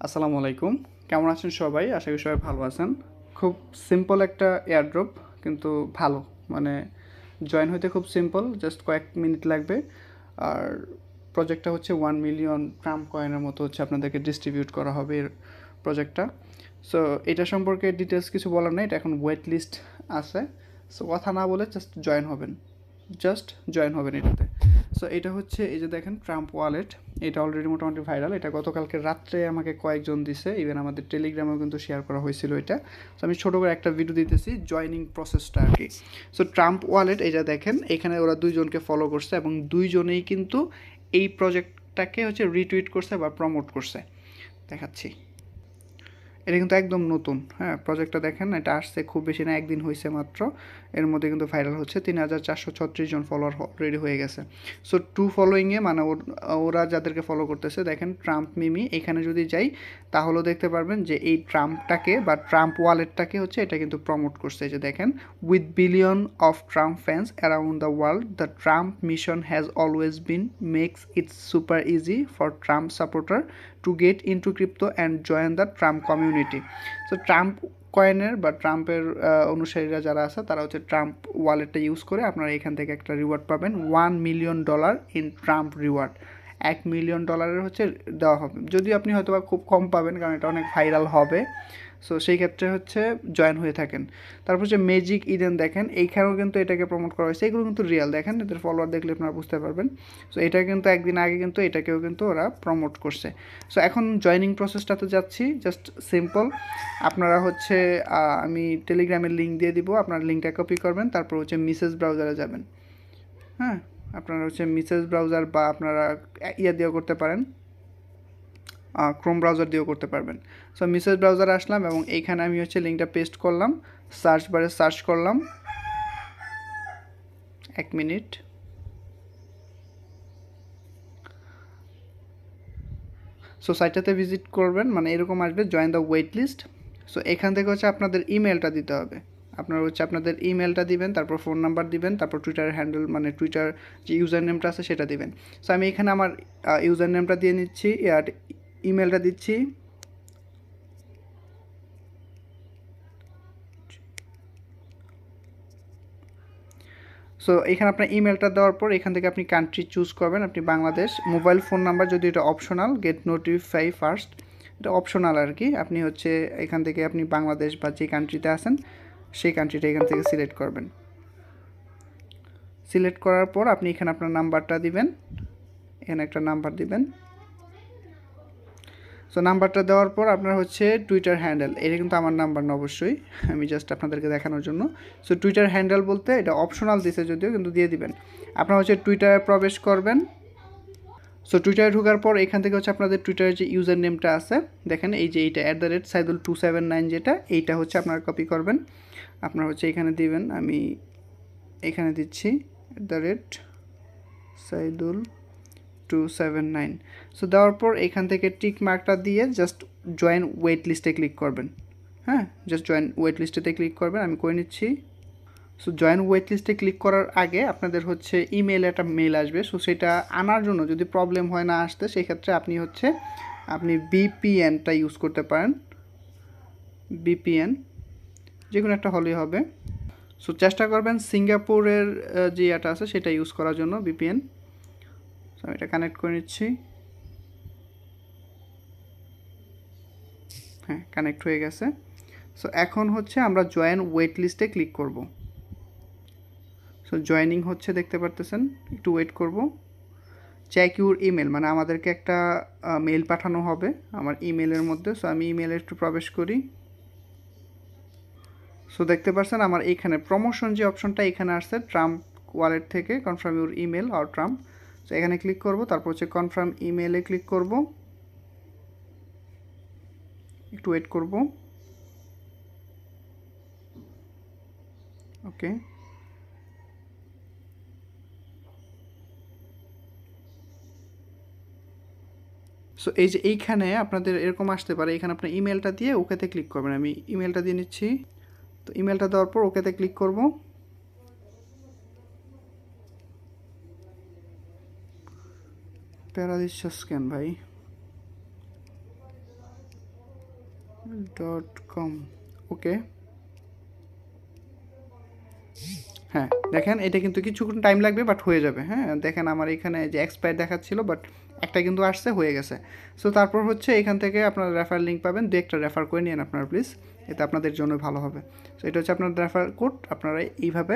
আসসালামু আলাইকুম। কেমন আছেন সবাই? আশা করি সবাই ভালো আছেন। খুব সিম্পল একটা এয়ারড্রপ, কিন্তু ভালো। মানে জয়েন হইতে খুব সিম্পল, জাস্ট কয়েক মিনিট লাগবে। আর প্রজেক্টটা হচ্ছে 1 মিলিয়ন ট্রাম্প কয়েনের মতো হচ্ছে আপনাদেরকে ডিস্ট্রিবিউট করা হবে এর প্রজেক্টটা। সো এটা সম্পর্কে ডিটেলস কিছু বলার নেই, এটা এখন ওয়েট লিস্ট আছে। সো কথা না বলে জাস্ট জয়েন হবেন এটাতে। সো এটা হচ্ছে, এই যে দেখেন ট্রাম্প ওয়ালেট, এটা অলরেডি মোটামুটি ভাইরাল। এটা গতকালকে রাত্রে আমাকে কয়েকজন দিছে, ইভেন আমাদের টেলিগ্রামেও কিন্তু শেয়ার করা হয়েছিল এটা। সো আমি ছোটো করে একটা ভিডিও দিতেছি জয়নিং প্রসেসটা আর কি। সো ট্রাম্প ওয়ালেট, এটা দেখেন এখানে ওরা দুইজনকে ফলো করছে এবং দুইজনেই কিন্তু এই প্রজেক্টটাকে হচ্ছে রিটুইট করছে বা প্রমোট করছে। দেখাচ্ছি, এটা কিন্তু একদম নতুন। হ্যাঁ, প্রজেক্টটা দেখেন, এটা আসছে খুব বেশি না, একদিন হয়েছে মাত্র। এর মধ্যে কিন্তু ভাইরাল হচ্ছে, 3,436 জন ফলোয়ার অলরেডি হয়ে গেছে। সো টু ফলোয়িংয়ে মানে ওরা যাদেরকে ফলো করতেছে, দেখেন ট্রাম্প মিমি, এখানে যদি যাই তাহলেও দেখতে পারবেন যে এই ট্রাম্পটাকে বা ট্রাম্প ওয়ালেটটাকে হচ্ছে এটা কিন্তু প্রমোট করছে। এই যে দেখেন, with billion of Trump fans around the world, the Trump mission has always been makes its super easy for Trump supporter to get into crypto and join the Trump community. So Trump কয়েনের বা ট্রাম্পের অনুসারীরা যারা আছে তারা হচ্ছে Trump ওয়ালেটটা use করে আপনারা এখান থেকে একটা রিওয়ার্ড পাবেন, $1 million in Trump reward. $1 million হচ্ছে দেওয়া হবে, যদিও আপনি হয়তো বা খুব কম পাবেন, কারণ এটা অনেক ভাইরাল হবে। সো সেই ক্ষেত্রে হচ্ছে জয়েন হয়ে থাকেন। তারপর হচ্ছে ম্যাজিক ইডেন, দেখেন এইখানেও কিন্তু এটাকে প্রমোট করা হয়েছে। এগুলো কিন্তু রিয়েল, দেখেন এদের ফলোয়ার দেখলে আপনারা বুঝতে পারবেন। সো এটা কিন্তু একদিন আগে কিন্তু এটাকেও কিন্তু ওরা প্রমোট করছে। সো এখন জয়নিং প্রসেসটাতে যাচ্ছি, জাস্ট সিম্পল। আপনারা হচ্ছে আমি টেলিগ্রামের লিঙ্ক দিয়ে দিব, আপনারা লিঙ্কটা কপি করবেন, তারপর হচ্ছে মিসেস ব্রাউজারে যাবেন। হ্যাঁ, আপনারা হচ্ছে মিসেস ব্রাউজার বা আপনারা ইয়া দিয়েও করতে পারেন, ক্রোম ব্রাউজার দিয়েও করতে পারবেন। সো মিসেস ব্রাউজারে আসলাম এবং এইখানে আমি হচ্ছে লিঙ্কটা পেস্ট করলাম, সার্চ বারে সার্চ করলাম। 1 মিনিট। সো সাইটটাতে ভিজিট করবেন, মানে এরকম আসবে join the wait list. So এখান থেকে হচ্ছে আপনাদের ইমেলটা দিতে হবে। আপনারা হচ্ছে আপনাদের ইমেলটা দিবেন, তারপর ফোন নাম্বার দিবেন, তারপর টুইটার হ্যান্ডেল মানে টুইটার যে ইউজার নেমটা আছে সেটা দিবেন। সো আমি এখানে আমার ইউজার নেমটা দিয়ে নিচ্ছি, আর ইমেলটা দিচ্ছি। সো এখানে আপনার ইমেলটা দেওয়ার পর এখান থেকে আপনি কান্ট্রি চুজ করবেন, আপনি বাংলাদেশ। মোবাইল ফোন নাম্বার যদি এটা অপশনাল, গেট নোটিফাই ফার্স্ট, এটা অপশনাল আর কি। আপনি হচ্ছে এখান থেকে আপনি বাংলাদেশ বা যে কান্ট্রিতে আছেন সেই কান্ট্রিটা এখান থেকে সিলেক্ট করবেন। সিলেক্ট করার পর আপনি এখানে আপনার নাম্বারটা দিবেন, এখানে একটা নাম্বার দিবেন। সো নাম্বারটা দেওয়ার পর আপনার হচ্ছে টুইটার হ্যান্ডেল, এটা কিন্তু আমার নাম্বার না অবশ্যই, আমি জাস্ট আপনাদেরকে দেখানোর জন্য। সো টুইটার হ্যান্ডেল বলতে এটা অপশনাল দিছে যদিও, কিন্তু দিয়ে দিবেন। আপনারা হচ্ছে টুইটারে প্রবেশ করবেন। সো টুইটারে ঢোকার পর এখান থেকে হচ্ছে আপনাদের টুইটারের যে ইউজার নেমটা আছে, দেখেন এই যে এইটা @সাইদুল279, যেটা এইটা হচ্ছে আপনারা কপি করবেন। আপনার হচ্ছে এখানে দিবেন, আমি এখানে দিচ্ছি @সাইদুল279। সো দেওয়ার পর এখান থেকে টিক মার্কটা দিয়ে জাস্ট জয়েন ওয়েট লিস্টে ক্লিক করবেন। হ্যাঁ, জাস্ট জয়েন ওয়েট লিস্টেতে ক্লিক করবেন, আমি করে নিচ্ছি। সো জয়েন ওয়েট লিস্টে ক্লিক করার আগে আপনাদের হচ্ছে ইমেইলে একটা মেল আসবে। সো সেটা আনার জন্য যদি প্রবলেম হয় না আসতে, সেক্ষেত্রে আপনি বিপিএনটা ইউজ করতে পারেন। বিপিএন যে কোনো একটা হলেই হবে। সো চেষ্টা করবেন সিঙ্গাপুরের যে এটা আছে সেটা ইউজ করার জন্য, বিপিএন। সো আমি এটা কানেক্ট করে নিচ্ছি। হ্যাঁ, কানেক্ট হয়ে গেছে। সো এখন হচ্ছে আমরা জয়েন ওয়েট লিস্টে ক্লিক করব। সো জয়েনিং হচ্ছে, দেখতে পারতেছেন, একটু ওয়েট করব। চেক ইউর ইমেল, মানে আমাদেরকে একটা মেল পাঠানো হবে আমার ইমেলের মধ্যে। সো আমি ইমেলে একটু প্রবেশ করি। সো দেখতে পাচ্ছেন আমার এইখানে প্রমোশন যে অপশনটা এখানে আসছে ট্রাম্প ওয়ালেট থেকে, confirm your email or Trump. So এখানে ক্লিক করব, তারপর হচ্ছে কনফার্ম ইমেলে ক্লিক করব, একটু ওয়েট করব। ওকে, সো এই যে এইখানে আপনাদের এরকম আসতে পারে, এখানে আপনার ইমেলটা দিয়ে ওকেতে ক্লিক করবেন। আমি ইমেলটা দিয়ে নিচ্ছি। তো ইমেলটা দেওয়ার পর ওকেতে ক্লিক করব। প্যারা দিচ্ছস কেন ভাই? .com। ওকে, হ্যাঁ দেখেন এটা কিন্তু কিছুক্ষণ টাইম লাগবে, বাট হয়ে যাবে। হ্যাঁ দেখেন আমার এখানে যে এক্সপায়ার দেখাচ্ছিল, বাট একটা কিন্তু আসছে, হয়ে গেছে। সো তারপর হচ্ছে এখান থেকে আপনারা রেফার লিঙ্ক পাবেন, দু একটা রেফার করে নিন আপনারা প্লিজ, এতে আপনাদের জন্য ভালো হবে। সো এটা হচ্ছে আপনার রেফার কোড, আপনারা এইভাবে